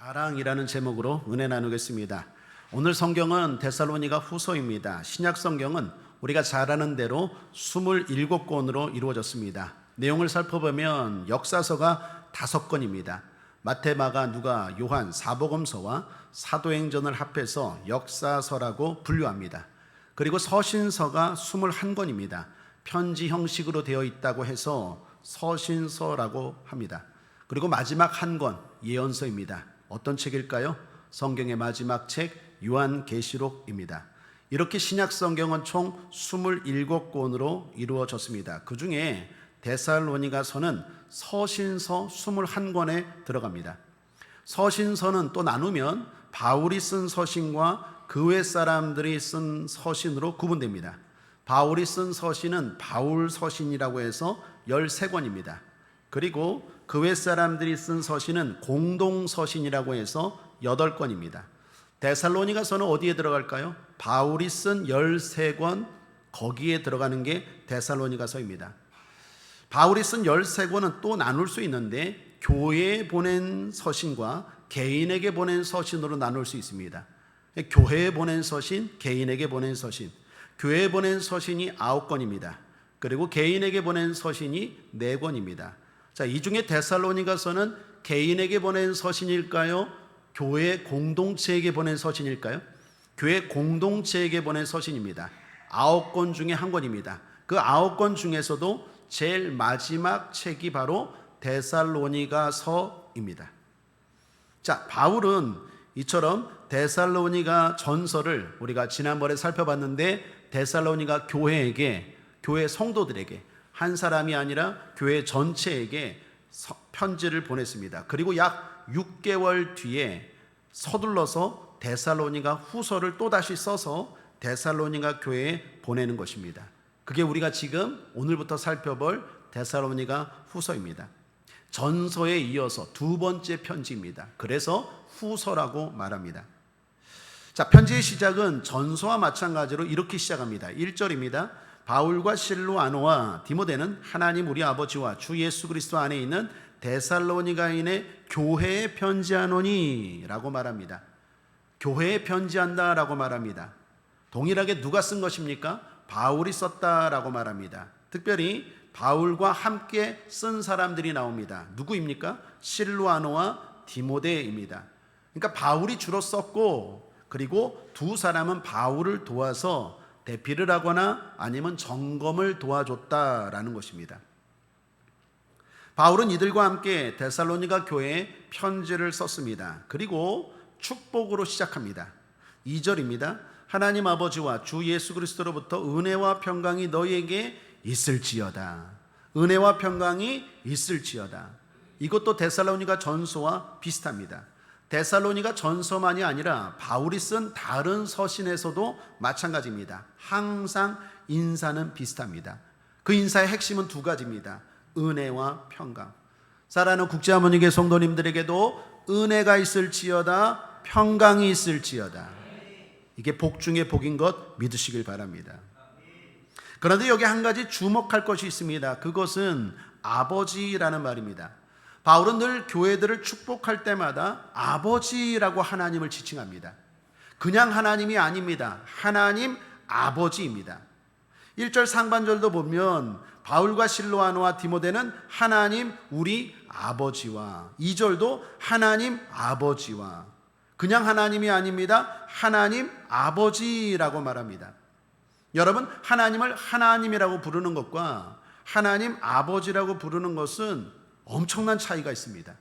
사랑이라는 제목으로 은혜 나누겠습니다. 오늘 성경은 데살로니가 후서입니다. 신약 성경은 우리가 잘 아는 대로 27권으로 이루어졌습니다. 내용을 살펴보면 역사서가 5권입니다. 마태, 마가, 누가, 요한, 사복음서와 사도행전을 합해서 역사서라고 분류합니다. 그리고 서신서가 21권입니다. 편지 형식으로 되어 있다고 해서 서신서라고 합니다. 그리고 마지막 한 권, 예언서입니다. 어떤 책일까요? 성경의 마지막 책 요한계시록입니다. 이렇게 신약 성경은 총 27권으로 이루어졌습니다. 그 중에 데살로니가서는 서신서 21권에 들어갑니다. 서신서는 또 나누면 바울이 쓴 서신과 그 외 사람들이 쓴 서신으로 구분됩니다. 바울이 쓴 서신은 바울 서신이라고 해서 13권입니다. 그리고 그 외 사람들이 쓴 서신은 공동 서신이라고 해서 8권입니다. 데살로니가서는 어디에 들어갈까요? 바울이 쓴 13권, 거기에 들어가는 게 데살로니가서입니다. 바울이 쓴 13권은 또 나눌 수 있는데 교회에 보낸 서신과 개인에게 보낸 서신으로 나눌 수 있습니다. 교회에 보낸 서신, 개인에게 보낸 서신. 교회에 보낸 서신이 9권입니다. 그리고 개인에게 보낸 서신이 4권입니다. 자, 이 중에 데살로니가서는 개인에게 보낸 서신일까요? 교회 공동체에게 보낸 서신일까요? 교회 공동체에게 보낸 서신입니다. 9권 중에 한 권입니다. 그 9권 중에서도 제일 마지막 책이 바로 데살로니가서입니다. 자, 바울은 이처럼 데살로니가 전서를 우리가 지난번에 살펴봤는데 데살로니가 교회에게, 교회 성도들에게, 한 사람이 아니라 교회 전체에게 편지를 보냈습니다. 그리고 약 6개월 뒤에 서둘러서 데살로니가 후서를 또다시 써서 데살로니가 교회에 보내는 것입니다. 그게 우리가 지금 오늘부터 살펴볼 데살로니가 후서입니다. 전서에 이어서 2번째 편지입니다. 그래서 후서라고 말합니다. 자, 편지의 시작은 전서와 마찬가지로 이렇게 시작합니다. 1절입니다. 바울과 실로아노와 디모데는 하나님 우리 아버지와 주 예수 그리스도 안에 있는 데살로니가인의 교회에 편지하노니 라고 말합니다. 교회에 편지한다 라고 말합니다. 동일하게 누가 쓴 것입니까? 바울이 썼다라고 말합니다. 특별히 바울과 함께 쓴 사람들이 나옵니다. 누구입니까? 실로아노와 디모데입니다. 그러니까 바울이 주로 썼고, 그리고 두 사람은 바울을 도와서 대피를 하거나 아니면 점검을 도와줬다라는 것입니다. 바울은 이들과 함께 데살로니가 교회에 편지를 썼습니다. 그리고 축복으로 시작합니다. 2절입니다. 하나님 아버지와 주 예수 그리스도로부터 은혜와 평강이 너희에게 있을지어다. 은혜와 평강이 있을지어다. 이것도 데살로니가 전서와 비슷합니다. 데살로니가 전서만이 아니라 바울이 쓴 다른 서신에서도 마찬가지입니다. 항상 인사는 비슷합니다. 그 인사의 핵심은 2가지입니다. 은혜와 평강. 사랑하는 국제하모니계 성도님들에게도 은혜가 있을지어다, 평강이 있을지어다. 이게 복 중에 복인 것 믿으시길 바랍니다. 그런데 여기 한 가지 주목할 것이 있습니다. 그것은 아버지라는 말입니다. 바울은 늘 교회들을 축복할 때마다 아버지라고 하나님을 지칭합니다. 그냥 하나님이 아닙니다. 하나님 아버지입니다. 1절 상반절도 보면 바울과 실로아노와 디모데는 하나님 우리 아버지와, 2절도 하나님 아버지와, 그냥 하나님이 아닙니다. 하나님 아버지라고 말합니다. 여러분, 하나님을 하나님이라고 부르는 것과 하나님 아버지라고 부르는 것은 엄청난 차이가 있습니다.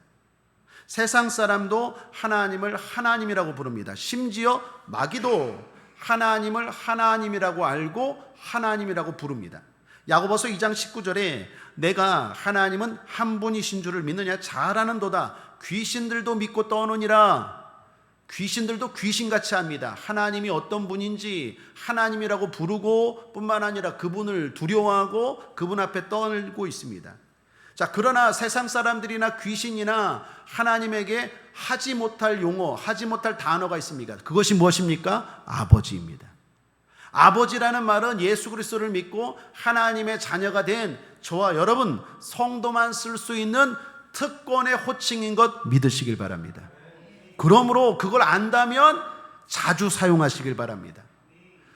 세상 사람도 하나님을 하나님이라고 부릅니다. 심지어 마귀도 하나님을 하나님이라고 알고 하나님이라고 부릅니다. 야고보서 2장 19절에 내가 하나님은 한 분이신 줄을 믿느냐? 잘 아는도다. 귀신들도 믿고 떠오느니라. 귀신들도 귀신같이 합니다. 하나님이 어떤 분인지 하나님이라고 부르고 뿐만 아니라 그분을 두려워하고 그분 앞에 떨고 있습니다. 자, 그러나 세상 사람들이나 귀신이나 하나님에게 하지 못할 용어, 하지 못할 단어가 있습니까? 그것이 무엇입니까? 아버지입니다. 아버지라는 말은 예수 그리스도를 믿고 하나님의 자녀가 된 저와 여러분 성도만 쓸 수 있는 특권의 호칭인 것 믿으시길 바랍니다. 그러므로 그걸 안다면 자주 사용하시길 바랍니다.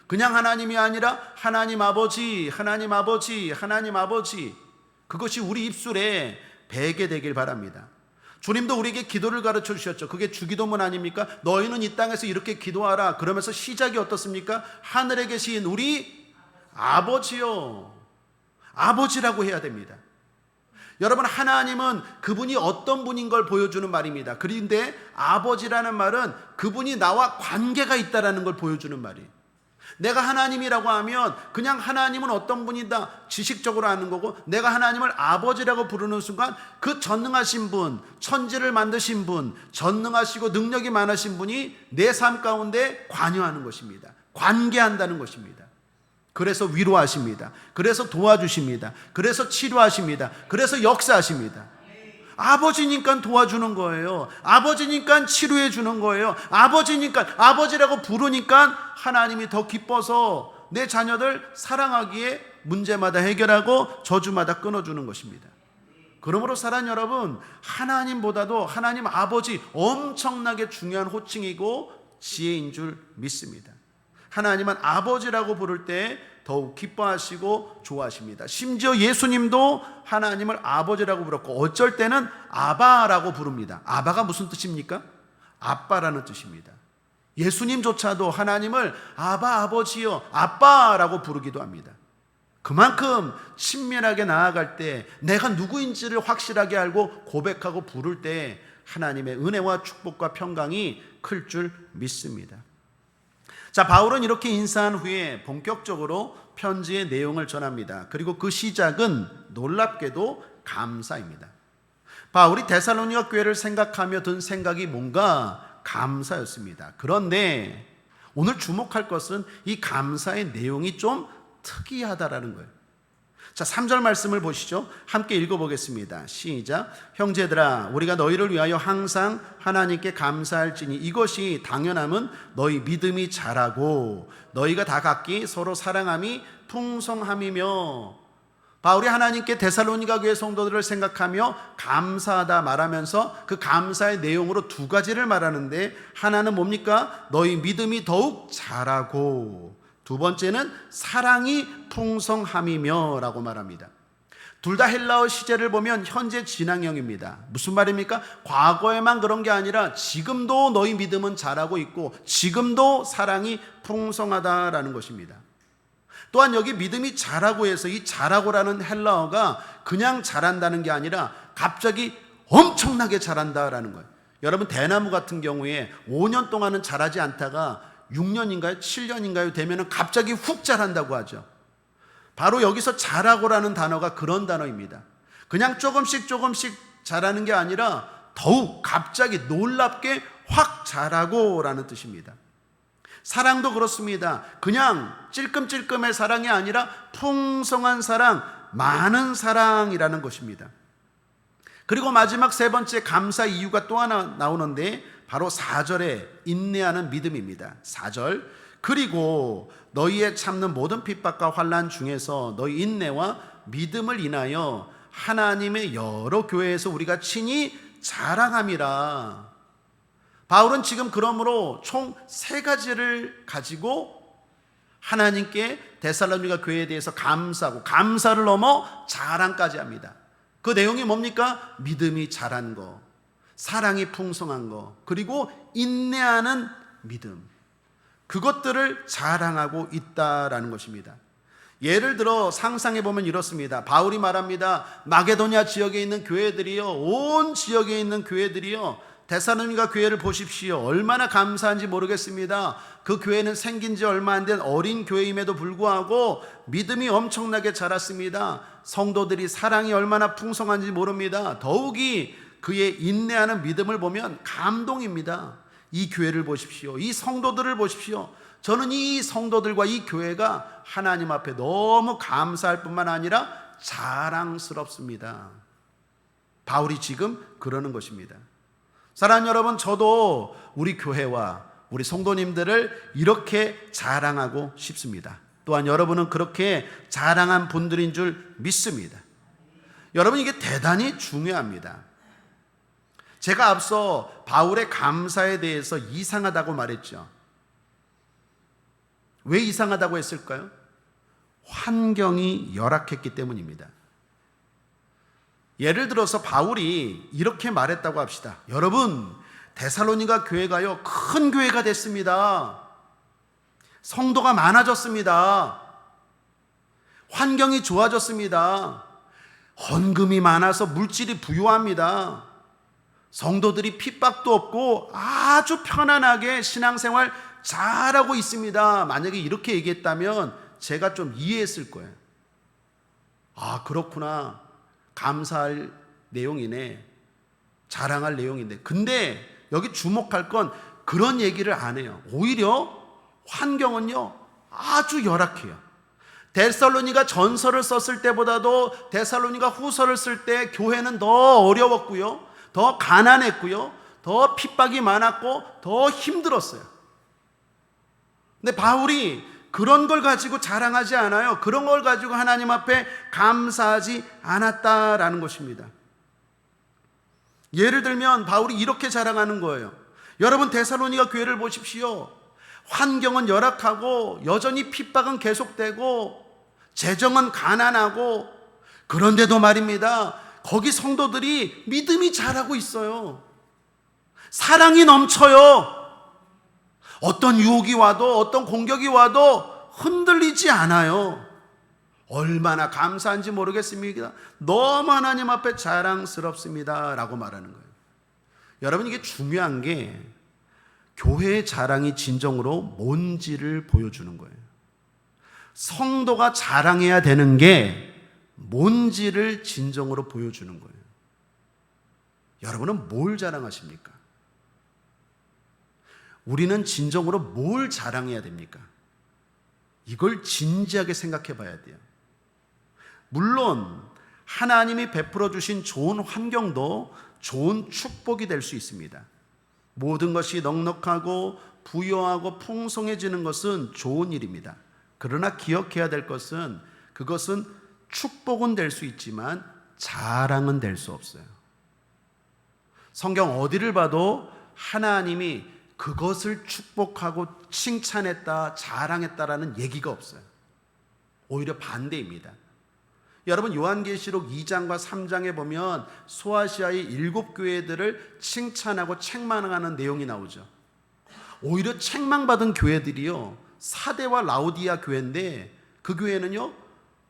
그냥 하나님이 아니라 하나님 아버지, 하나님 아버지, 하나님 아버지, 그것이 우리 입술에 배게 되길 바랍니다. 주님도 우리에게 기도를 가르쳐 주셨죠. 그게 주기도문 아닙니까? 너희는 이 땅에서 이렇게 기도하라. 그러면서 시작이 어떻습니까? 하늘에 계신 우리 아버지요. 아버지라고 해야 됩니다. 여러분, 하나님은 그분이 어떤 분인 걸 보여주는 말입니다. 그런데 아버지라는 말은 그분이 나와 관계가 있다는 걸 보여주는 말이에요. 내가 하나님이라고 하면 그냥 하나님은 어떤 분이다 지식적으로 아는 거고, 내가 하나님을 아버지라고 부르는 순간 그 전능하신 분, 천지를 만드신 분, 전능하시고 능력이 많으신 분이 내 삶 가운데 관여하는 것입니다. 관계한다는 것입니다. 그래서 위로하십니다. 그래서 도와주십니다. 그래서 치료하십니다. 그래서 역사하십니다. 아버지니까 도와주는 거예요. 아버지니까 치료해 주는 거예요. 아버지니까, 아버지라고 부르니까 하나님이 더 기뻐서 내 자녀들 사랑하기에 문제마다 해결하고 저주마다 끊어주는 것입니다. 그러므로 사랑 여러분, 하나님보다도 하나님 아버지 엄청나게 중요한 호칭이고 지혜인 줄 믿습니다. 하나님은 아버지라고 부를 때 더욱 기뻐하시고 좋아하십니다. 심지어 예수님도 하나님을 아버지라고 부르고 어쩔 때는 아바라고 부릅니다. 아바가 무슨 뜻입니까? 아빠라는 뜻입니다. 예수님조차도 하나님을 아바, 아버지요, 아빠라고 부르기도 합니다. 그만큼 친밀하게 나아갈 때, 내가 누구인지를 확실하게 알고 고백하고 부를 때 하나님의 은혜와 축복과 평강이 클 줄 믿습니다. 자, 바울은 이렇게 인사한 후에 본격적으로 편지의 내용을 전합니다. 그리고 그 시작은 놀랍게도 감사입니다. 바울이 데살로니가 교회를 생각하며 든 생각이 뭔가 감사였습니다. 그런데 오늘 주목할 것은 이 감사의 내용이 좀 특이하다라는 거예요. 자, 3절 말씀을 보시죠. 함께 읽어보겠습니다. 시작. 형제들아, 우리가 너희를 위하여 항상 하나님께 감사할지니 이것이 당연함은 너희 믿음이 자라고 너희가 다 각기 서로 사랑함이 풍성함이며. 바울이 하나님께 데살로니가 교회 성도들을 생각하며 감사하다 말하면서 그 감사의 내용으로 두 가지를 말하는데, 하나는 뭡니까? 너희 믿음이 더욱 자라고, 두 번째는 사랑이 풍성함이며 라고 말합니다. 둘 다 헬라어 시제를 보면 현재 진행형입니다. 무슨 말입니까? 과거에만 그런 게 아니라 지금도 너희 믿음은 자라고 있고 지금도 사랑이 풍성하다라는 것입니다. 또한 여기 믿음이 자라고 해서 이 자라고라는 헬라어가 그냥 자란다는 게 아니라 갑자기 엄청나게 자란다라는 거예요. 여러분, 대나무 같은 경우에 5년 동안은 자라지 않다가 6년인가요? 7년인가요? 되면은 갑자기 훅 자란다고 하죠. 바로 여기서 자라고라는 단어가 그런 단어입니다. 그냥 조금씩 자라는 게 아니라 더욱 갑자기 놀랍게 확 자라고라는 뜻입니다. 사랑도 그렇습니다. 그냥 찔끔찔끔의 사랑이 아니라 풍성한 사랑, 많은 사랑이라는 것입니다. 그리고 마지막 세 번째 감사 이유가 또 하나 나오는데 바로 4절에 인내하는 믿음입니다. 4절. 그리고 너희의 참는 모든 핍박과 환난 중에서 너희 인내와 믿음을 인하여 하나님의 여러 교회에서 우리가 친히 자랑함이라. 바울은 지금 그러므로 총 3가지를 가지고 하나님께 데살로니가 교회에 대해서 감사하고 감사를 넘어 자랑까지 합니다. 그 내용이 뭡니까? 믿음이 자란 거, 사랑이 풍성한 거, 그리고 인내하는 믿음, 그것들을 자랑하고 있다라는 것입니다. 예를 들어 상상해 보면 이렇습니다. 바울이 말합니다. 마게도냐 지역에 있는 교회들이요, 온 지역에 있는 교회들이요, 데살로니가 교회를 보십시오. 얼마나 감사한지 모르겠습니다. 그 교회는 생긴 지 얼마 안 된 어린 교회임에도 불구하고 믿음이 엄청나게 자랐습니다. 성도들이 사랑이 얼마나 풍성한지 모릅니다. 더욱이 그의 인내하는 믿음을 보면 감동입니다. 이 교회를 보십시오. 이 성도들을 보십시오. 저는 이 성도들과 이 교회가 하나님 앞에 너무 감사할 뿐만 아니라 자랑스럽습니다. 바울이 지금 그러는 것입니다. 사랑하는 여러분, 저도 우리 교회와 우리 성도님들을 이렇게 자랑하고 싶습니다. 또한 여러분은 그렇게 자랑한 분들인 줄 믿습니다. 여러분, 이게 대단히 중요합니다. 제가 앞서 바울의 감사에 대해서 이상하다고 말했죠. 왜 이상하다고 했을까요? 환경이 열악했기 때문입니다. 예를 들어서 바울이 이렇게 말했다고 합시다. 여러분, 데살로니가 교회가요, 큰 교회가 됐습니다. 성도가 많아졌습니다. 환경이 좋아졌습니다. 헌금이 많아서 물질이 부유합니다. 성도들이 핍박도 없고 아주 편안하게 신앙생활 잘하고 있습니다. 만약에 이렇게 얘기했다면 제가 좀 이해했을 거예요. 아, 그렇구나. 감사할 내용이네. 자랑할 내용인데. 근데 여기 주목할 건 그런 얘기를 안 해요. 오히려 환경은요, 아주 열악해요. 데살로니가 전서를 썼을 때보다도 데살로니가 후서를 쓸 때 교회는 더 어려웠고요, 더 가난했고요, 더 핍박이 많았고 더 힘들었어요. 근데 바울이 그런 걸 가지고 자랑하지 않아요. 그런 걸 가지고 하나님 앞에 감사하지 않았다라는 것입니다. 예를 들면 바울이 이렇게 자랑하는 거예요. 여러분, 데살로니가 교회를 보십시오. 환경은 열악하고 여전히 핍박은 계속되고 재정은 가난하고, 그런데도 말입니다, 거기 성도들이 믿음이 자라고 있어요. 사랑이 넘쳐요. 어떤 유혹이 와도 어떤 공격이 와도 흔들리지 않아요. 얼마나 감사한지 모르겠습니다. 너무 하나님 앞에 자랑스럽습니다 라고 말하는 거예요. 여러분, 이게 중요한 게 교회의 자랑이 진정으로 뭔지를 보여주는 거예요. 성도가 자랑해야 되는 게 뭔지를 진정으로 보여주는 거예요. 여러분은 뭘 자랑하십니까? 우리는 진정으로 뭘 자랑해야 됩니까? 이걸 진지하게 생각해 봐야 돼요. 물론 하나님이 베풀어 주신 좋은 환경도 좋은 축복이 될 수 있습니다. 모든 것이 넉넉하고 부유하고 풍성해지는 것은 좋은 일입니다. 그러나 기억해야 될 것은, 그것은 축복은 될 수 있지만 자랑은 될 수 없어요. 성경 어디를 봐도 하나님이 그것을 축복하고 칭찬했다, 자랑했다라는 얘기가 없어요. 오히려 반대입니다. 여러분, 요한계시록 2장과 3장에 보면 소아시아의 7교회들을 칭찬하고 책망하는 내용이 나오죠. 오히려 책망받은 교회들이요, 사대와 라오디아 교회인데, 그 교회는요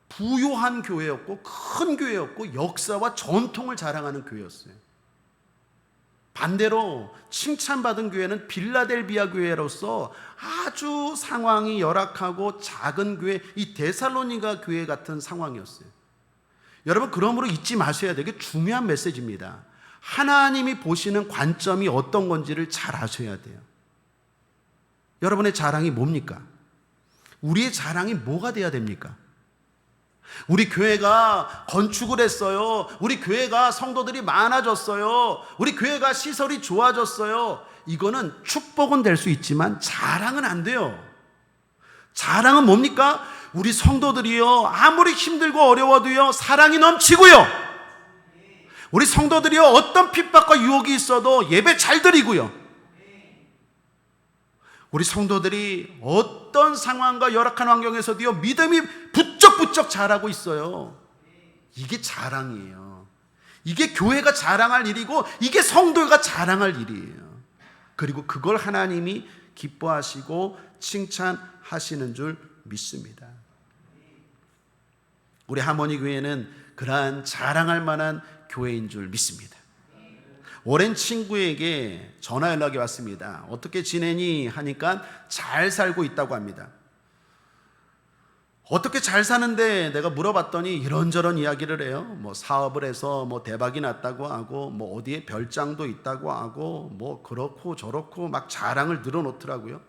부유한 교회였고 큰 교회였고 역사와 전통을 자랑하는 교회였어요. 반대로 칭찬받은 교회는 빌라델비아 교회로서 아주 상황이 열악하고 작은 교회, 이 데살로니가 교회 같은 상황이었어요. 여러분, 그러므로 잊지 마셔야 되게 중요한 메시지입니다. 하나님이 보시는 관점이 어떤 건지를 잘 아셔야 돼요. 여러분의 자랑이 뭡니까? 우리의 자랑이 뭐가 돼야 됩니까? 우리 교회가 건축을 했어요. 우리 교회가 성도들이 많아졌어요. 우리 교회가 시설이 좋아졌어요. 이거는 축복은 될 수 있지만 자랑은 안 돼요. 자랑은 뭡니까? 우리 성도들이요, 아무리 힘들고 어려워도요, 사랑이 넘치고요, 우리 성도들이요, 어떤 핍박과 유혹이 있어도 예배 잘 드리고요, 우리 성도들이 어떤 상황과 열악한 환경에서도요, 믿음이 부쩍부쩍 자라고 있어요. 이게 자랑이에요. 이게 교회가 자랑할 일이고, 이게 성도가 자랑할 일이에요. 그리고 그걸 하나님이 기뻐하시고 칭찬하시는 줄 믿습니다. 우리 하모니 교회는 그러한 자랑할 만한 교회인 줄 믿습니다. 오랜 친구에게 전화 연락이 왔습니다. 어떻게 지내니 하니까 잘 살고 있다고 합니다. 어떻게 잘 사는데 내가 물어봤더니 이런저런 이야기를 해요. 뭐 사업을 해서 뭐 대박이 났다고 하고, 뭐 어디에 별장도 있다고 하고, 뭐 그렇고 저렇고 막 자랑을 늘어놓더라고요.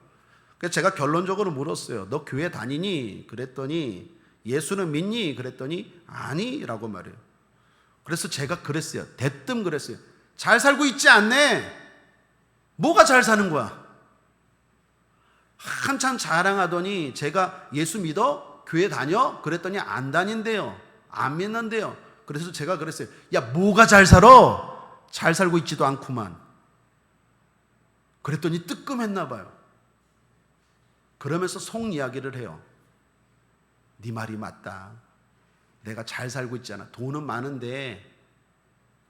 그래서 제가 결론적으로 물었어요. 너 교회 다니니? 그랬더니 예수는 믿니? 그랬더니 아니라고 말해요. 그래서 제가 그랬어요. 대뜸 그랬어요. 잘 살고 있지 않네? 뭐가 잘 사는 거야? 한참 자랑하더니 제가 예수 믿어? 교회 다녀? 그랬더니 안 다닌대요. 안 믿는데요. 그래서 제가 그랬어요. 야, 뭐가 잘 살아? 잘 살고 있지도 않구만. 그랬더니 뜨끔했나 봐요. 그러면서 속 이야기를 해요. 네 말이 맞다. 내가 잘 살고 있잖아. 돈은 많은데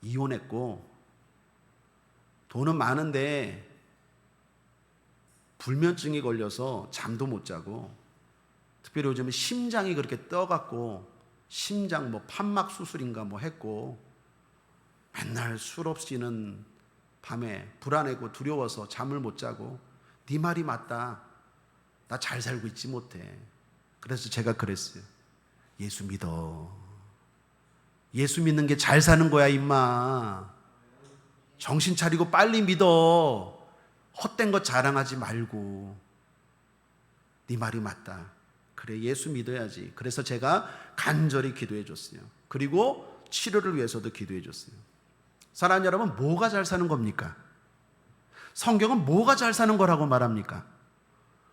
이혼했고, 돈은 많은데 불면증이 걸려서 잠도 못 자고, 특별히 요즘은 심장이 그렇게 떠갖고 심장 판막 수술인가 했고, 맨날 술 없이는 밤에 불안하고 두려워서 잠을 못 자고, 네 말이 맞다. 나 잘 살고 있지 못해. 그래서 제가 그랬어요. 예수 믿어. 예수 믿는 게 잘 사는 거야, 임마. 정신 차리고 빨리 믿어. 헛된 것 자랑하지 말고. 네 말이 맞다. 그래, 예수 믿어야지. 그래서 제가 간절히 기도해 줬어요. 그리고 치료를 위해서도 기도해 줬어요. 사랑하는 여러분, 뭐가 잘 사는 겁니까? 성경은 뭐가 잘 사는 거라고 말합니까?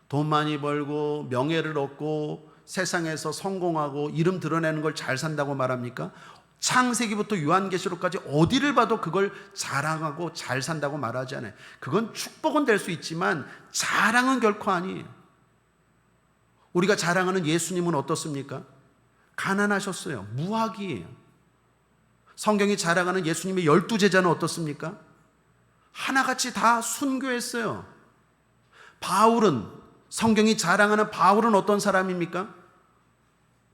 돈 많이 벌고 명예를 얻고 세상에서 성공하고 이름 드러내는 걸 잘 산다고 말합니까? 창세기부터 요한계시록까지 어디를 봐도 그걸 자랑하고 잘 산다고 말하지 않아요. 그건 축복은 될 수 있지만 자랑은 결코 아니에요. 우리가 자랑하는 예수님은 어떻습니까? 가난하셨어요. 무학이에요. 성경이 자랑하는 예수님의 12제자는 어떻습니까? 하나같이 다 순교했어요. 바울은, 성경이 자랑하는 바울은 어떤 사람입니까?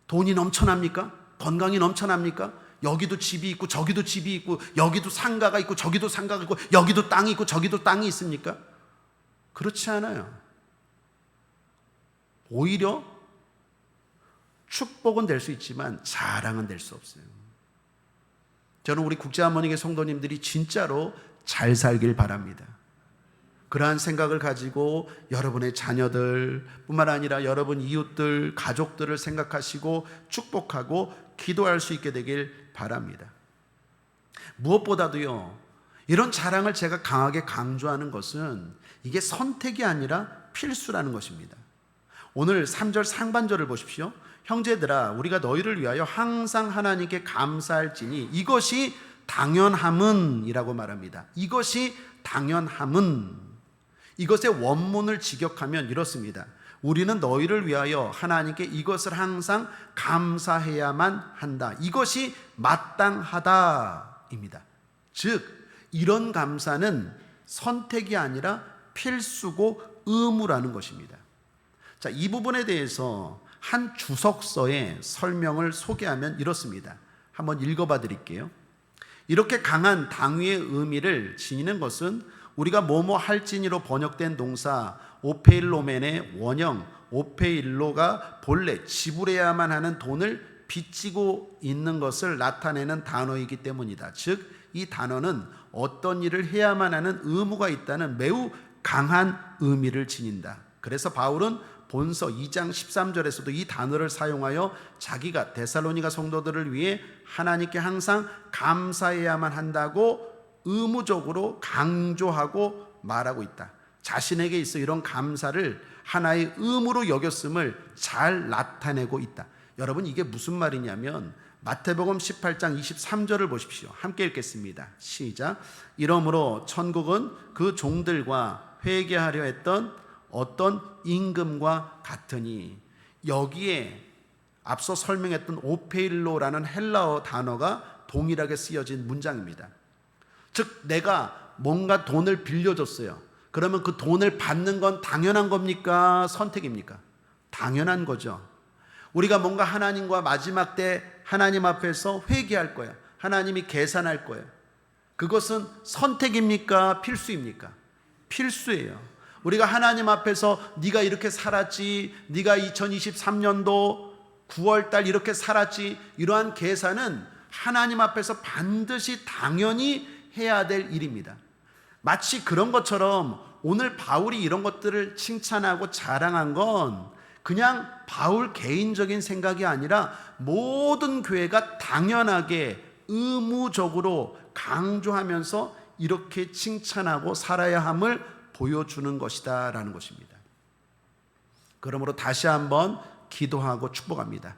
돈이 넘쳐납니까? 건강이 넘쳐납니까? 여기도 집이 있고 저기도 집이 있고 여기도 상가가 있고 저기도 상가가 있고 여기도 땅이 있고 저기도 땅이 있습니까? 그렇지 않아요. 오히려 축복은 될 수 있지만 자랑은 될 수 없어요. 저는 우리 국제하모니계 성도님들이 진짜로 잘 살길 바랍니다. 그러한 생각을 가지고 여러분의 자녀들 뿐만 아니라 여러분 이웃들, 가족들을 생각하시고 축복하고 기도할 수 있게 되길 바랍니다. 무엇보다도요, 이런 자랑을 제가 강하게 강조하는 것은 이게 선택이 아니라 필수라는 것입니다. 오늘 3절 상반절을 보십시오. 형제들아, 우리가 너희를 위하여 항상 하나님께 감사할지니 이것이 당연함은 이라고 말합니다. 이것이 당연함은, 이것의 원문을 직역하면 이렇습니다. 우리는 너희를 위하여 하나님께 이것을 항상 감사해야만 한다. 이것이 마땅하다입니다. 즉, 이런 감사는 선택이 아니라 필수고 의무라는 것입니다. 자, 이 부분에 대해서 한 주석서의 설명을 소개하면 이렇습니다. 한번 읽어봐 드릴게요. 이렇게 강한 당위의 의미를 지니는 것은 우리가 뭐뭐 할지니로 번역된 동사 오페일로멘의 원형 오페일로가 본래 지불해야만 하는 돈을 빚지고 있는 것을 나타내는 단어이기 때문이다. 즉, 이 단어는 어떤 일을 해야만 하는 의무가 있다는 매우 강한 의미를 지닌다. 그래서 바울은 본서 2장 13절에서도 이 단어를 사용하여 자기가 데살로니가 성도들을 위해 하나님께 항상 감사해야만 한다고 의무적으로 강조하고 말하고 있다. 자신에게 있어 이런 감사를 하나의 의무로 여겼음을 잘 나타내고 있다. 여러분, 이게 무슨 말이냐면 마태복음 18장 23절을 보십시오. 함께 읽겠습니다. 시작. 이러므로 천국은 그 종들과 회개하려 했던 어떤 임금과 같으니, 여기에 앞서 설명했던 오페일로라는 헬라어 단어가 동일하게 쓰여진 문장입니다. 즉, 내가 뭔가 돈을 빌려줬어요. 그러면 그 돈을 받는 건 당연한 겁니까? 선택입니까? 당연한 거죠. 우리가 뭔가 하나님과 마지막 때 하나님 앞에서 회개할 거야. 하나님이 계산할 거예요. 그것은 선택입니까? 필수입니까? 필수예요. 우리가 하나님 앞에서 네가 이렇게 살았지, 네가 2023년도 9월달 이렇게 살았지, 이러한 계산은 하나님 앞에서 반드시 당연히 해야 될 일입니다. 마치 그런 것처럼 오늘 바울이 이런 것들을 칭찬하고 자랑한 건 그냥 바울 개인적인 생각이 아니라 모든 교회가 당연하게 의무적으로 강조하면서 이렇게 칭찬하고 살아야 함을 보여주는 것이다 라는 것입니다. 그러므로 다시 한번 기도하고 축복합니다.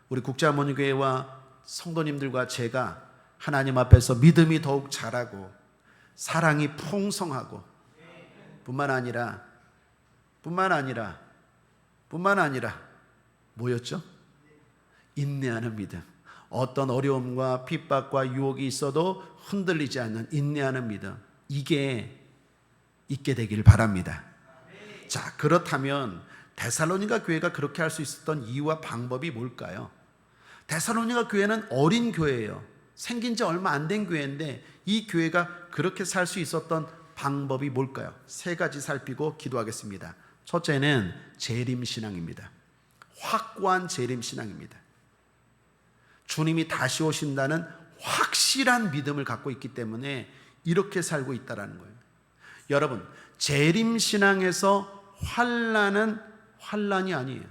우리 국제하모니교회와 성도님들과 제가 하나님 앞에서 믿음이 더욱 자라고 사랑이 풍성하고 뿐만 아니라 뭐였죠? 인내하는 믿음. 어떤 어려움과 핍박과 유혹이 있어도 흔들리지 않는 인내하는 믿음. 이게 있게 되길 바랍니다. 자, 그렇다면 데살로니가 교회가 그렇게 할 수 있었던 이유와 방법이 뭘까요? 데살로니가 교회는 어린 교회예요. 생긴 지 얼마 안 된 교회인데 이 교회가 그렇게 살 수 있었던 방법이 뭘까요? 세 가지 살피고 기도하겠습니다. 첫째는 재림신앙입니다. 확고한 재림신앙입니다. 주님이 다시 오신다는 확실한 믿음을 갖고 있기 때문에 이렇게 살고 있다는 거예요. 여러분, 재림신앙에서 환난이 아니에요.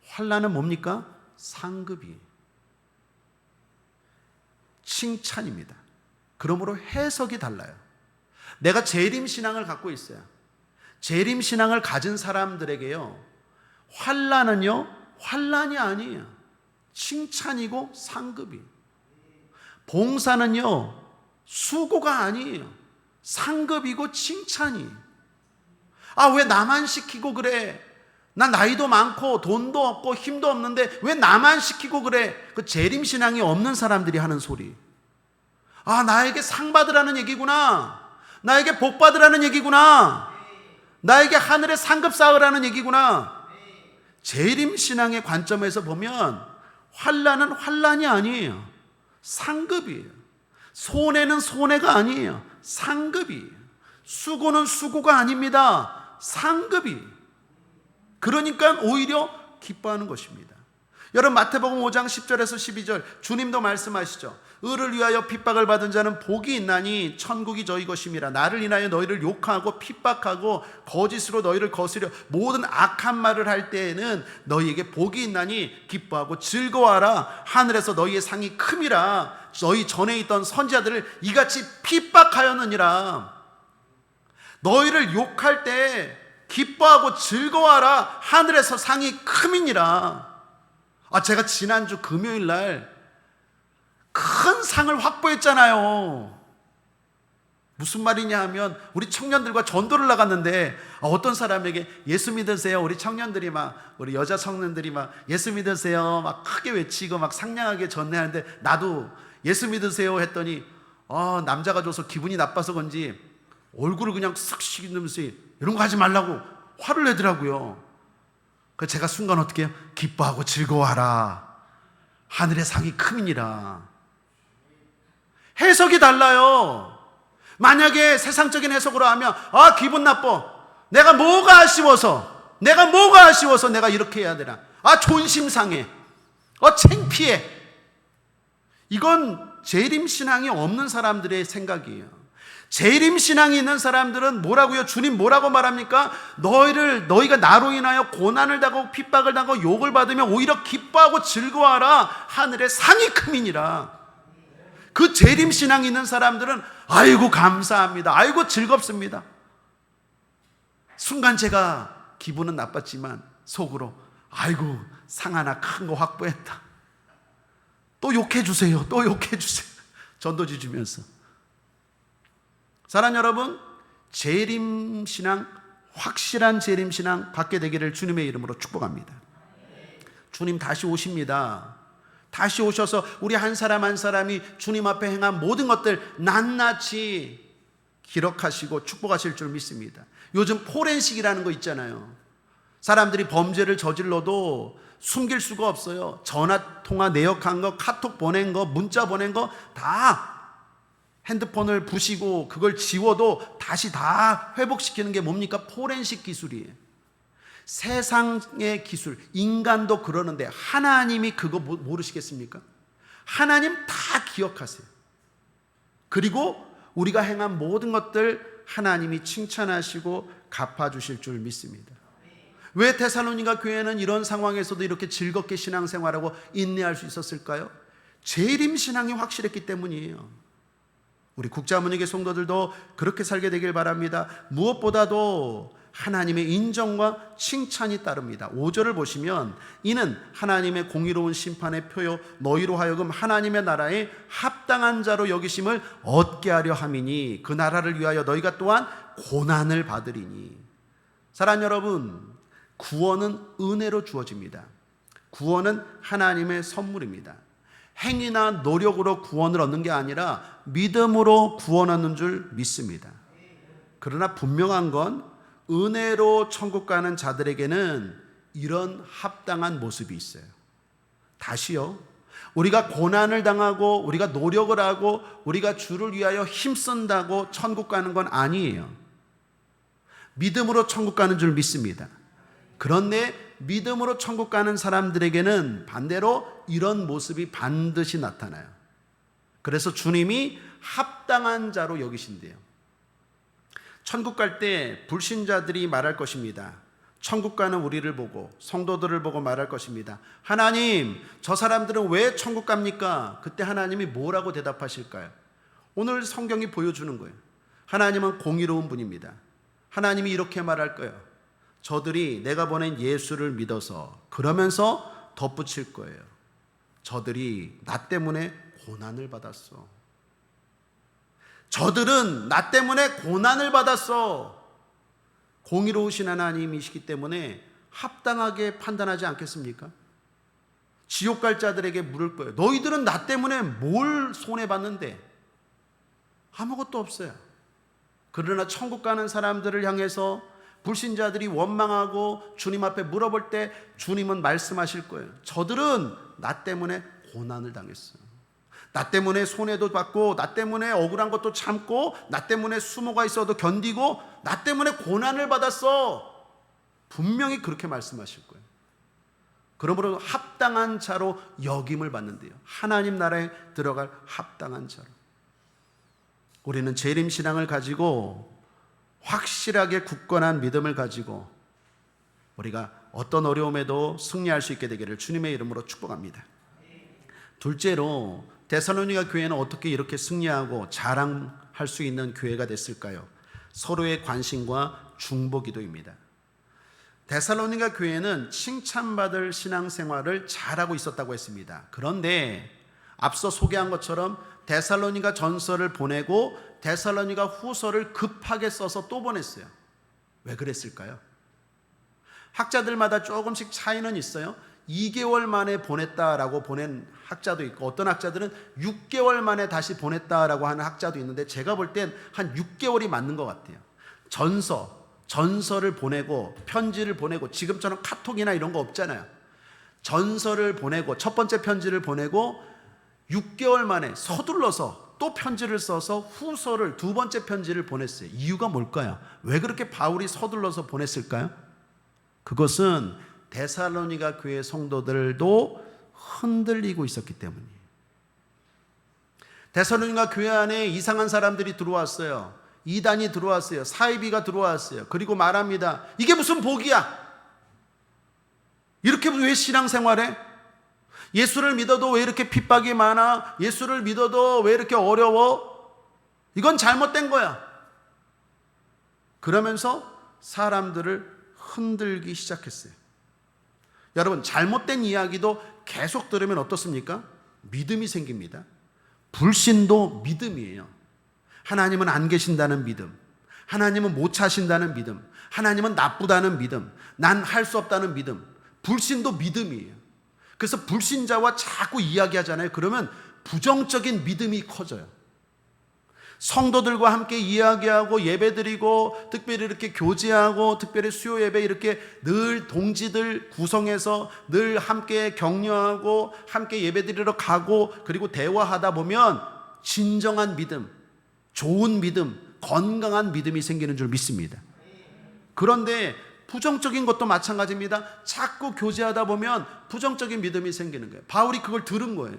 환난은 뭡니까? 상급이에요. 칭찬입니다. 그러므로 해석이 달라요. 내가 재림신앙을 갖고 있어요. 재림신앙을 가진 사람들에게요, 환난이 아니에요. 칭찬이고 상급이에요. 봉사는요, 수고가 아니에요. 상급이고 칭찬이에요. 아, 왜 나만 시키고 그래? 나 나이도 많고 돈도 없고 힘도 없는데 왜 나만 시키고 그래? 그 재림신앙이 없는 사람들이 하는 소리. 아, 나에게 상 받으라는 얘기구나. 나에게 복 받으라는 얘기구나. 나에게 하늘의 상급 쌓으라는 얘기구나. 재림신앙의 관점에서 보면 환난은 환난이 아니에요. 상급이에요. 손해는 손해가 아니에요. 상급이에요. 수고는 수고가 아닙니다. 상급이에요. 그러니까 오히려 기뻐하는 것입니다. 여러분, 마태복음 5장 10절에서 12절 주님도 말씀하시죠. 의를 위하여 핍박을 받은 자는 복이 있나니 천국이 저희 것임이라. 나를 인하여 너희를 욕하고 핍박하고 거짓으로 너희를 거스려 모든 악한 말을 할 때에는 너희에게 복이 있나니 기뻐하고 즐거워하라. 하늘에서 너희의 상이 큼이라. 너희 전에 있던 선지자들을 이같이 핍박하였느니라. 너희를 욕할 때 기뻐하고 즐거워하라. 하늘에서 상이 큼이니라. 제가 지난주 금요일 날 큰 상을 확보했잖아요. 무슨 말이냐 하면 우리 청년들과 전도를 나갔는데 어떤 사람에게 예수 믿으세요. 우리 청년들이 우리 여자 청년들이 예수 믿으세요 막 크게 외치고 막 상냥하게 전해하는데 나도 예수 믿으세요 했더니 남자가 줘서 기분이 나빠서 그런지 얼굴을 그냥 쓱 식이면서 이런 거 하지 말라고 화를 내더라고요. 그래서 제가 순간 어떻게 해요? 기뻐하고 즐거워하라. 하늘의 상이 큼이니라. 해석이 달라요. 만약에 세상적인 해석으로 하면 기분 나빠. 내가 뭐가 아쉬워서 내가 이렇게 해야 되나. 존심 상해. 창피해. 이건 재림신앙이 없는 사람들의 생각이에요. 재림신앙이 있는 사람들은 뭐라고요? 주님 뭐라고 말합니까? 너희가 나로 인하여 고난을 당하고 핍박을 당하고 욕을 받으면 오히려 기뻐하고 즐거워하라. 하늘의 상이 큼이니라. 그 재림신앙이 있는 사람들은 아이고 감사합니다. 아이고 즐겁습니다. 순간 제가 기분은 나빴지만 속으로 아이고 상 하나 큰 거 확보했다. 또 욕해주세요. 또 욕해주세요. 전도지 주면서. 사랑하는 여러분, 재림신앙, 확실한 재림신앙 갖게 되기를 주님의 이름으로 축복합니다. 주님 다시 오십니다. 다시 오셔서 우리 한 사람 한 사람이 주님 앞에 행한 모든 것들 낱낱이 기록하시고 축복하실 줄 믿습니다. 요즘 포렌식이라는 거 있잖아요. 사람들이 범죄를 저질러도 숨길 수가 없어요. 전화통화 내역한 거, 카톡 보낸 거, 문자 보낸 거 다 핸드폰을 부시고 그걸 지워도 다시 다 회복시키는 게 뭡니까? 포렌식 기술이에요. 세상의 기술, 인간도 그러는데 하나님이 그거 모르시겠습니까? 하나님 다 기억하세요. 그리고 우리가 행한 모든 것들 하나님이 칭찬하시고 갚아주실 줄 믿습니다. 왜 데살로니가 교회는 이런 상황에서도 이렇게 즐겁게 신앙생활하고 인내할 수 있었을까요? 재림신앙이 확실했기 때문이에요. 우리 국자문예계 성도들도 그렇게 살게 되길 바랍니다. 무엇보다도 하나님의 인정과 칭찬이 따릅니다. 5절을 보시면 이는 하나님의 공의로운 심판의 표요 너희로 하여금 하나님의 나라에 합당한 자로 여기심을 얻게 하려 함이니 그 나라를 위하여 너희가 또한 고난을 받으리니. 사랑하는 여러분, 구원은 은혜로 주어집니다. 구원은 하나님의 선물입니다. 행위나 노력으로 구원을 얻는 게 아니라 믿음으로 구원 얻는 줄 믿습니다. 그러나 분명한 건 은혜로 천국 가는 자들에게는 이런 합당한 모습이 있어요. 다시요, 우리가 고난을 당하고 우리가 노력을 하고 우리가 주를 위하여 힘쓴다고 천국 가는 건 아니에요. 믿음으로 천국 가는 줄 믿습니다. 그런데 믿음으로 천국 가는 사람들에게는 반대로 이런 모습이 반드시 나타나요. 그래서 주님이 합당한 자로 여기신대요. 천국 갈 때 불신자들이 말할 것입니다. 천국 가는 우리를 보고 성도들을 보고 말할 것입니다. 하나님, 저 사람들은 왜 천국 갑니까? 그때 하나님이 뭐라고 대답하실까요? 오늘 성경이 보여주는 거예요. 하나님은 공의로운 분입니다. 하나님이 이렇게 말할 거예요. 저들이 내가 보낸 예수를 믿어서, 그러면서 덧붙일 거예요. 저들이 나 때문에 고난을 받았어. 저들은 나 때문에 고난을 받았어. 공의로우신 하나님이시기 때문에 합당하게 판단하지 않겠습니까? 지옥 갈 자들에게 물을 거예요. 너희들은 나 때문에 뭘 손해봤는데? 아무것도 없어요. 그러나 천국 가는 사람들을 향해서 불신자들이 원망하고 주님 앞에 물어볼 때 주님은 말씀하실 거예요. 저들은 나 때문에 고난을 당했어요. 나 때문에 손해도 받고, 나 때문에 억울한 것도 참고, 나 때문에 수모가 있어도 견디고, 나 때문에 고난을 받았어. 분명히 그렇게 말씀하실 거예요. 그러므로 합당한 자로 여김을 받는데요. 하나님 나라에 들어갈 합당한 자로. 우리는 재림신앙을 가지고 확실하게 굳건한 믿음을 가지고 우리가 어떤 어려움에도 승리할 수 있게 되기를 주님의 이름으로 축복합니다. 둘째로, 데살로니가 교회는 어떻게 이렇게 승리하고 자랑할 수 있는 교회가 됐을까요? 서로의 관심과 중보 기도입니다. 데살로니가 교회는 칭찬받을 신앙생활을 잘하고 있었다고 했습니다. 그런데 앞서 소개한 것처럼 데살로니가 전서를 보내고 데살로니가 후서를 급하게 써서 또 보냈어요. 왜 그랬을까요? 학자들마다 조금씩 차이는 있어요. 2개월 만에 보냈다라고 보낸 학자도 있고, 어떤 학자들은 6개월 만에 다시 보냈다라고 하는 학자도 있는데, 제가 볼 땐 한 6개월이 맞는 것 같아요. 전서를 보내고 편지를 보내고, 지금처럼 카톡이나 이런 거 없잖아요. 전서를 보내고 첫 번째 편지를 보내고 6개월 만에 서둘러서 또 편지를 써서 후서를, 두 번째 편지를 보냈어요. 이유가 뭘까요? 왜 그렇게 바울이 서둘러서 보냈을까요? 그것은 데살로니가 교회 성도들도 흔들리고 있었기 때문이에요. 데살로니가 교회 안에 이상한 사람들이 들어왔어요. 이단이 들어왔어요. 사이비가 들어왔어요. 그리고 말합니다. 이게 무슨 복이야? 이렇게 왜 신앙생활해? 예수를 믿어도 왜 이렇게 핍박이 많아? 예수를 믿어도 왜 이렇게 어려워? 이건 잘못된 거야. 그러면서 사람들을 흔들기 시작했어요. 여러분, 잘못된 이야기도 계속 들으면 어떻습니까? 믿음이 생깁니다. 불신도 믿음이에요. 하나님은 안 계신다는 믿음, 하나님은 못 차신다는 믿음, 하나님은 나쁘다는 믿음, 난 할 수 없다는 믿음, 불신도 믿음이에요. 그래서 불신자와 자꾸 이야기하잖아요. 그러면 부정적인 믿음이 커져요. 성도들과 함께 이야기하고 예배드리고, 특별히 이렇게 교제하고, 특별히 수요 예배 이렇게 늘 동지들 구성해서 늘 함께 격려하고 함께 예배드리러 가고, 그리고 대화하다 보면 진정한 믿음, 좋은 믿음, 건강한 믿음이 생기는 줄 믿습니다. 그런데 부정적인 것도 마찬가지입니다. 자꾸 교제하다 보면 부정적인 믿음이 생기는 거예요. 바울이 그걸 들은 거예요.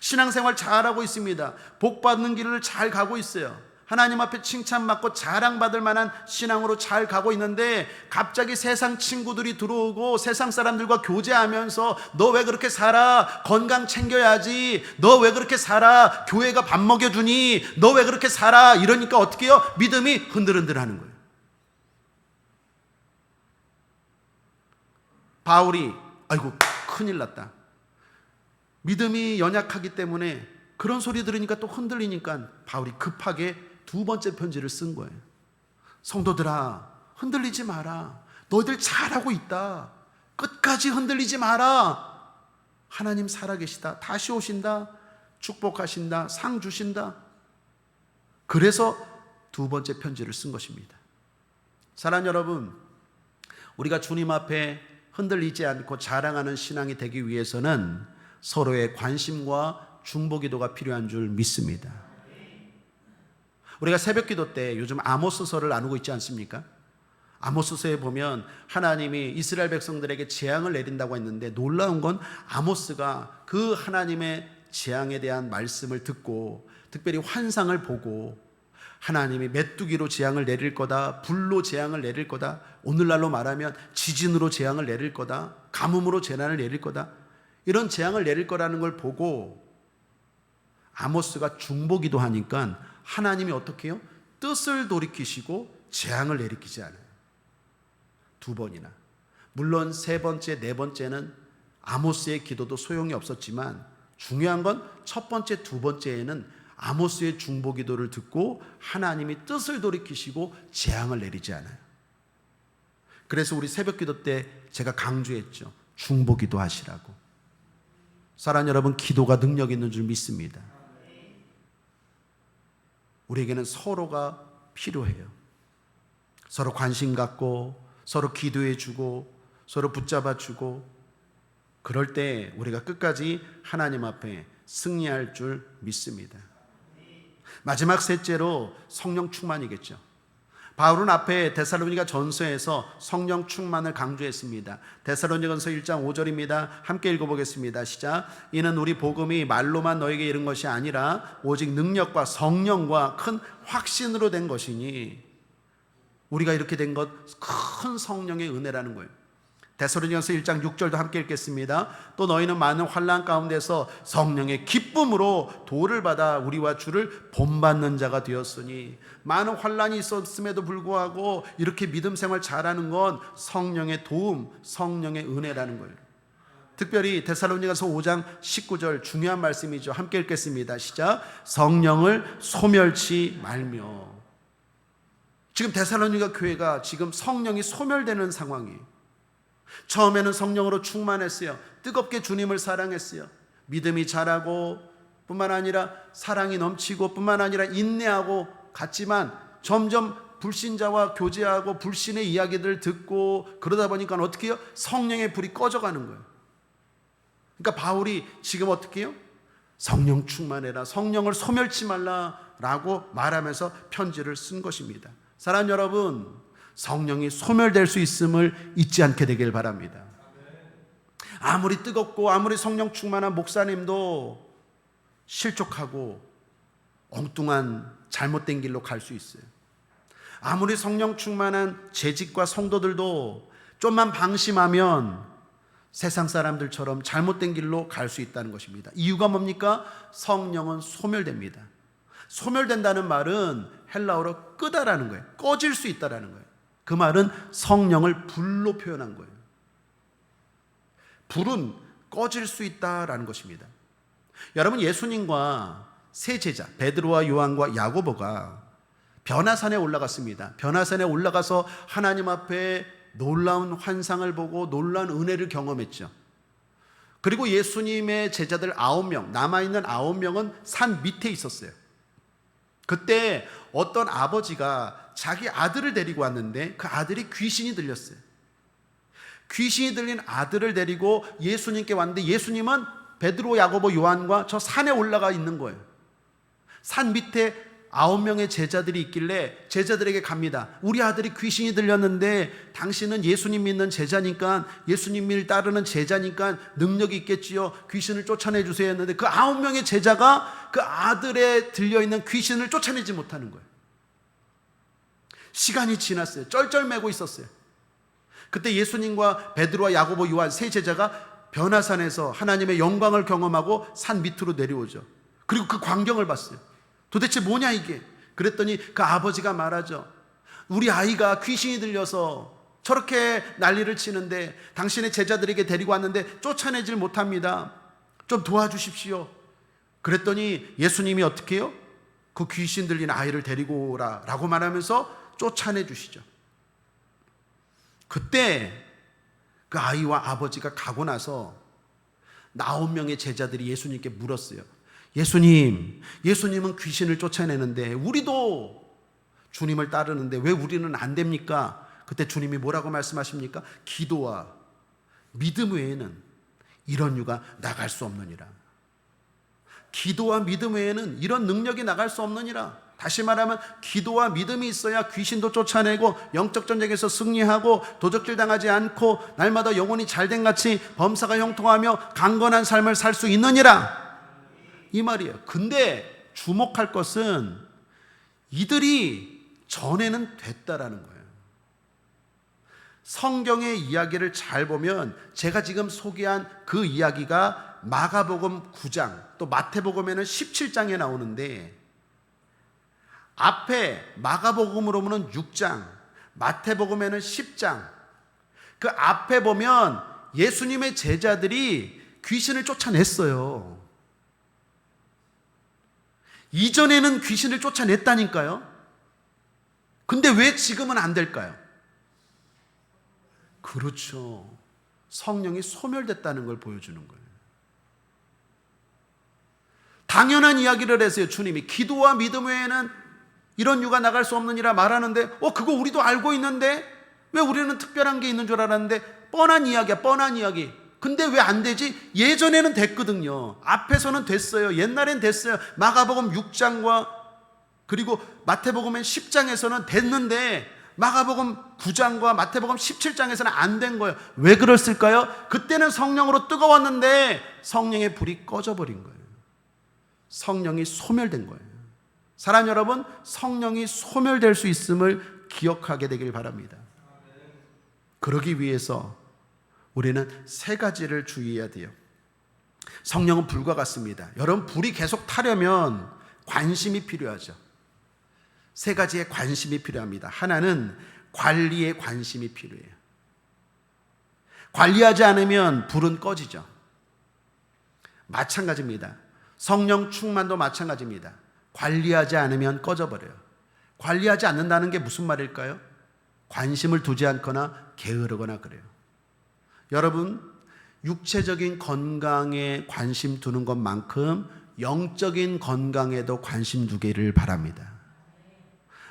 신앙생활 잘하고 있습니다. 복 받는 길을 잘 가고 있어요. 하나님 앞에 칭찬받고 자랑받을 만한 신앙으로 잘 가고 있는데, 갑자기 세상 친구들이 들어오고 세상 사람들과 교제하면서 너 왜 그렇게 살아? 건강 챙겨야지. 너 왜 그렇게 살아? 교회가 밥 먹여주니? 너 왜 그렇게 살아? 이러니까 어떻게 해요? 믿음이 흔들흔들하는 거예요. 바울이 아이고 큰일 났다. 믿음이 연약하기 때문에 그런 소리 들으니까 또 흔들리니까 바울이 급하게 두 번째 편지를 쓴 거예요. 성도들아, 흔들리지 마라. 너희들 잘하고 있다. 끝까지 흔들리지 마라. 하나님 살아계시다. 다시 오신다. 축복하신다. 상 주신다. 그래서 두 번째 편지를 쓴 것입니다. 사랑하는 여러분, 우리가 주님 앞에 흔들리지 않고 자랑하는 신앙이 되기 위해서는 서로의 관심과 중보기도가 필요한 줄 믿습니다. 우리가 새벽기도 때 요즘 아모스서를 나누고 있지 않습니까? 아모스서에 보면 하나님이 이스라엘 백성들에게 재앙을 내린다고 했는데, 놀라운 건 아모스가 그 하나님의 재앙에 대한 말씀을 듣고 특별히 환상을 보고 하나님이 메뚜기로 재앙을 내릴 거다, 불로 재앙을 내릴 거다, 오늘날로 말하면 지진으로 재앙을 내릴 거다, 가뭄으로 재난을 내릴 거다, 이런 재앙을 내릴 거라는 걸 보고 아모스가 중보기도 하니까 하나님이 어떻게 해요? 뜻을 돌이키시고 재앙을 내리키지 않아요. 두 번이나. 물론 세 번째, 네 번째는 아모스의 기도도 소용이 없었지만 중요한 건 첫 번째, 두 번째에는 아모스의 중보기도를 듣고 하나님이 뜻을 돌이키시고 재앙을 내리지 않아요. 그래서 우리 새벽기도 때 제가 강조했죠. 중보기도 하시라고. 사랑하는 여러분, 기도가 능력 있는 줄 믿습니다. 우리에게는 서로가 필요해요. 서로 관심 갖고 서로 기도해 주고 서로 붙잡아 주고, 그럴 때 우리가 끝까지 하나님 앞에 승리할 줄 믿습니다. 마지막 셋째로 성령 충만이겠죠. 바울은 앞에 데살로니가 전서에서 성령 충만을 강조했습니다. 데살로니가전서 1장 5절입니다. 함께 읽어보겠습니다. 시작. 이는 우리 복음이 말로만 너에게 이른 것이 아니라 오직 능력과 성령과 큰 확신으로 된 것이니, 우리가 이렇게 된 것 큰 성령의 은혜라는 거예요. 데살로니가전서 1장 6절도 함께 읽겠습니다. 또 너희는 많은 환난 가운데서 성령의 기쁨으로 도를 받아 우리와 주를 본받는 자가 되었으니, 많은 환난이 있었음에도 불구하고 이렇게 믿음 생활 잘하는 건 성령의 도움, 성령의 은혜라는 거예요. 특별히 데살로니가서 5장 19절 중요한 말씀이죠. 함께 읽겠습니다. 시작. 성령을 소멸치 말며. 지금 데살로니가 교회가 지금 성령이 소멸되는 상황이에요. 처음에는 성령으로 충만했어요. 뜨겁게 주님을 사랑했어요. 믿음이 자라고 뿐만 아니라 사랑이 넘치고 뿐만 아니라 인내하고 갔지만 점점 불신자와 교제하고 불신의 이야기들을 듣고 그러다 보니까 어떻게 해요? 성령의 불이 꺼져가는 거예요. 그러니까 바울이 지금 어떻게 해요? 성령 충만해라, 성령을 소멸치 말라라고 말하면서 편지를 쓴 것입니다. 사랑하는 여러분, 성령이 소멸될 수 있음을 잊지 않게 되길 바랍니다. 아무리 뜨겁고 아무리 성령 충만한 목사님도 실족하고 엉뚱한 잘못된 길로 갈 수 있어요. 아무리 성령 충만한 재직과 성도들도 좀만 방심하면 세상 사람들처럼 잘못된 길로 갈 수 있다는 것입니다. 이유가 뭡니까? 성령은 소멸됩니다. 소멸된다는 말은 헬라어로 끄다라는 거예요. 꺼질 수 있다라는 거예요. 그 말은 성령을 불로 표현한 거예요. 불은 꺼질 수 있다라는 것입니다. 여러분, 예수님과 세 제자 베드로와 요한과 야고보가 변화산에 올라갔습니다. 변화산에 올라가서 하나님 앞에 놀라운 환상을 보고 놀라운 은혜를 경험했죠. 그리고 예수님의 제자들 9명, 남아있는 9명은 산 밑에 있었어요. 그때 어떤 아버지가 자기 아들을 데리고 왔는데 그 아들이 귀신이 들렸어요. 귀신이 들린 아들을 데리고 예수님께 왔는데 예수님은 베드로, 야고보, 요한과 저 산에 올라가 있는 거예요. 산 밑에 9명의 제자들이 있길래 제자들에게 갑니다. 우리 아들이 귀신이 들렸는데 당신은 예수님 믿는 제자니까, 예수님을 따르는 제자니까 능력이 있겠지요. 귀신을 쫓아내 주세요 했는데 그 9명의 제자가 그 아들에 들려있는 귀신을 쫓아내지 못하는 거예요. 시간이 지났어요. 쩔쩔매고 있었어요. 그때 예수님과 베드로와 야고보, 요한 세 제자가 변화산에서 하나님의 영광을 경험하고 산 밑으로 내려오죠. 그리고 그 광경을 봤어요. 도대체 뭐냐 이게? 그랬더니 그 아버지가 말하죠. 우리 아이가 귀신이 들려서 저렇게 난리를 치는데 당신의 제자들에게 데리고 왔는데 쫓아내질 못합니다. 좀 도와주십시오. 그랬더니 예수님이 어떻게 해요? 그 귀신 들린 아이를 데리고 오라 라고 말하면서 쫓아내 주시죠. 그때 그 아이와 아버지가 가고 나서 9명의 제자들이 예수님께 물었어요. 예수님은 귀신을 쫓아내는데 우리도 주님을 따르는데 왜 우리는 안 됩니까? 그때 주님이 뭐라고 말씀하십니까? 기도와 믿음 외에는 이런 유가 나갈 수 없느니라. 기도와 믿음 외에는 이런 능력이 나갈 수 없느니라. 다시 말하면 기도와 믿음이 있어야 귀신도 쫓아내고 영적 전쟁에서 승리하고 도적질 당하지 않고 날마다 영혼이 잘된 같이 범사가 형통하며 강건한 삶을 살 수 있느니라, 이 말이에요. 근데 주목할 것은 이들이 전에는 됐다라는 거예요. 성경의 이야기를 잘 보면 제가 지금 소개한 그 이야기가 마가복음 9장 또 마태복음에는 17장에 나오는데, 앞에 마가복음으로 보면 6장, 마태복음에는 10장, 그 앞에 보면 예수님의 제자들이 귀신을 쫓아냈어요. 이전에는 귀신을 쫓아냈다니까요. 근데 왜 지금은 안 될까요? 그렇죠. 성령이 소멸됐다는 걸 보여주는 거예요. 당연한 이야기를 했어요. 주님이 기도와 믿음 외에는 이런 유가 나갈 수 없느니라 말하는데, 그거 우리도 알고 있는데 왜 우리는 특별한 게 있는 줄 알았는데, 뻔한 이야기야, 뻔한 이야기. 근데 왜 안 되지? 예전에는 됐거든요. 앞에서는 됐어요. 옛날엔 됐어요. 마가복음 6장과 그리고 마태복음 10장에서는 됐는데 마가복음 9장과 마태복음 17장에서는 안 된 거예요. 왜 그랬을까요? 그때는 성령으로 뜨거웠는데 성령의 불이 꺼져버린 거예요. 성령이 소멸된 거예요. 사랑 여러분, 성령이 소멸될 수 있음을 기억하게 되길 바랍니다. 그러기 위해서 우리는 3가지를 주의해야 돼요. 성령은 불과 같습니다. 여러분, 불이 계속 타려면 관심이 필요하죠. 3가지의 관심이 필요합니다. 하나는 관리의 관심이 필요해요. 관리하지 않으면 불은 꺼지죠. 마찬가지입니다. 성령 충만도 마찬가지입니다. 관리하지 않으면 꺼져버려요. 관리하지 않는다는 게 무슨 말일까요? 관심을 두지 않거나 게으르거나 그래요. 여러분, 육체적인 건강에 관심 두는 것만큼 영적인 건강에도 관심 두기를 바랍니다.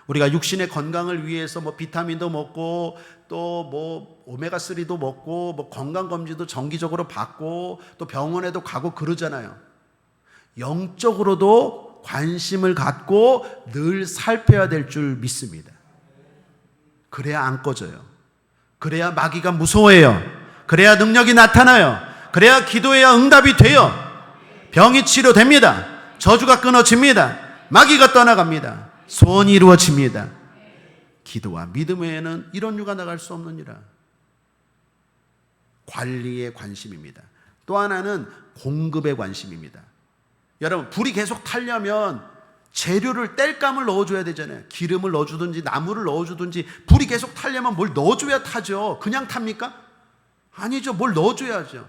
우리가 육신의 건강을 위해서 비타민도 먹고 또 오메가3도 먹고 건강검진도 정기적으로 받고 또 병원에도 가고 그러잖아요. 영적으로도 관심을 갖고 늘 살펴야 될 줄 믿습니다. 그래야 안 꺼져요. 그래야 마귀가 무서워해요. 그래야 능력이 나타나요. 그래야 기도해야 응답이 돼요. 병이 치료됩니다. 저주가 끊어집니다. 마귀가 떠나갑니다. 소원이 이루어집니다. 기도와 믿음 외에는 이런 유가 나갈 수 없느니라. 관리의 관심입니다. 또 하나는 공급의 관심입니다. 여러분, 불이 계속 타려면 재료를 땔감을 넣어줘야 되잖아요. 기름을 넣어주든지 나무를 넣어주든지. 불이 계속 타려면 뭘 넣어줘야 타죠. 그냥 탑니까? 아니죠. 뭘 넣어줘야죠.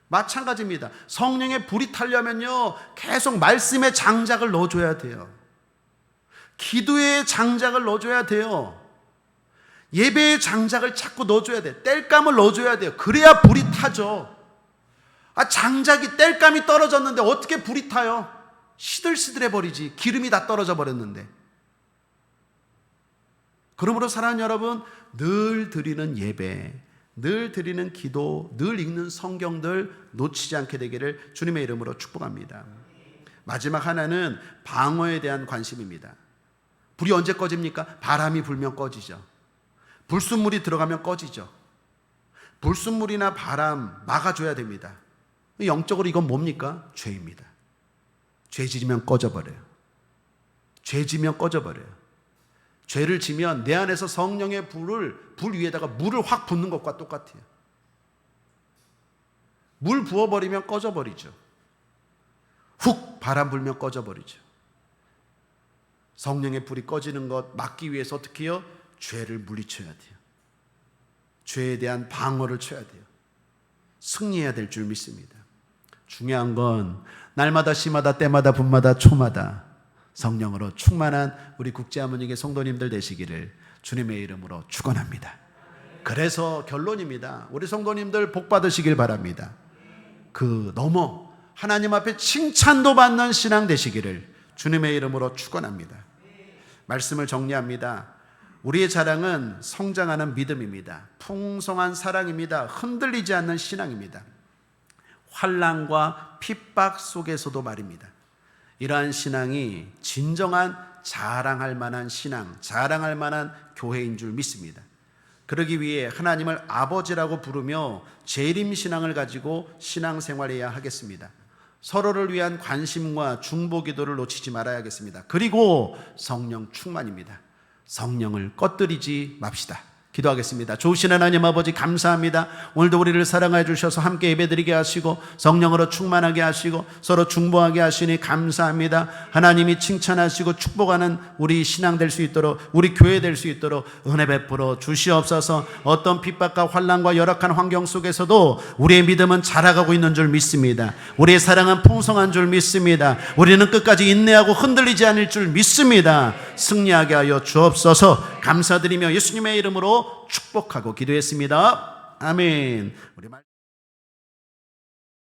마찬가지입니다. 성령의 불이 타려면요, 계속 말씀의 장작을 넣어줘야 돼요. 기도의 장작을 넣어줘야 돼요. 예배의 장작을 자꾸 넣어줘야 돼요. 땔감을 넣어줘야 돼요. 그래야 불이 타죠. 장작이 땔감이 떨어졌는데 어떻게 불이 타요? 시들시들해 버리지. 기름이 다 떨어져 버렸는데. 그러므로 사랑하는 여러분, 늘 드리는 예배, 늘 드리는 기도, 늘 읽는 성경들 놓치지 않게 되기를 주님의 이름으로 축복합니다. 마지막 하나는 방어에 대한 관심입니다. 불이 언제 꺼집니까? 바람이 불면 꺼지죠. 불순물이 들어가면 꺼지죠. 불순물이나 바람 막아줘야 됩니다. 영적으로 이건 뭡니까? 죄입니다. 죄 지으면 꺼져버려요. 죄 지면 꺼져버려요. 죄를 지면 내 안에서 성령의 불 위에다가 물을 확 붓는 것과 똑같아요. 물 부어버리면 꺼져버리죠. 훅 바람 불면 꺼져버리죠. 성령의 불이 꺼지는 것 막기 위해서 어떻게 해요? 죄를 물리쳐야 돼요. 죄에 대한 방어를 쳐야 돼요. 승리해야 될 줄 믿습니다. 중요한 건 날마다 시마다 때마다 분마다 초마다 성령으로 충만한 우리 국제하모니계 성도님들 되시기를 주님의 이름으로 축원합니다. 그래서 결론입니다. 우리 성도님들 복 받으시길 바랍니다. 그 넘어 하나님 앞에 칭찬도 받는 신앙 되시기를 주님의 이름으로 축원합니다. 말씀을 정리합니다. 우리의 자랑은 성장하는 믿음입니다. 풍성한 사랑입니다. 흔들리지 않는 신앙입니다. 환난과 핍박 속에서도 말입니다. 이러한 신앙이 진정한 자랑할 만한 신앙, 자랑할 만한 교회인 줄 믿습니다. 그러기 위해 하나님을 아버지라고 부르며 재림 신앙을 가지고 신앙생활해야 하겠습니다. 서로를 위한 관심과 중보 기도를 놓치지 말아야겠습니다. 그리고 성령 충만입니다. 성령을 꺼뜨리지 맙시다. 기도하겠습니다. 좋으신 하나님 아버지 감사합니다. 오늘도 우리를 사랑해 주셔서 함께 예배드리게 하시고 성령으로 충만하게 하시고 서로 중보하게 하시니 감사합니다. 하나님이 칭찬하시고 축복하는 우리 신앙 될 수 있도록, 우리 교회 될 수 있도록 은혜 베풀어 주시옵소서. 어떤 핍박과 환난과 열악한 환경 속에서도 우리의 믿음은 자라가고 있는 줄 믿습니다. 우리의 사랑은 풍성한 줄 믿습니다. 우리는 끝까지 인내하고 흔들리지 않을 줄 믿습니다. 승리하게 하여 주옵소서. 감사드리며 예수님의 이름으로 축복하고 기도했습니다. 아멘. 우리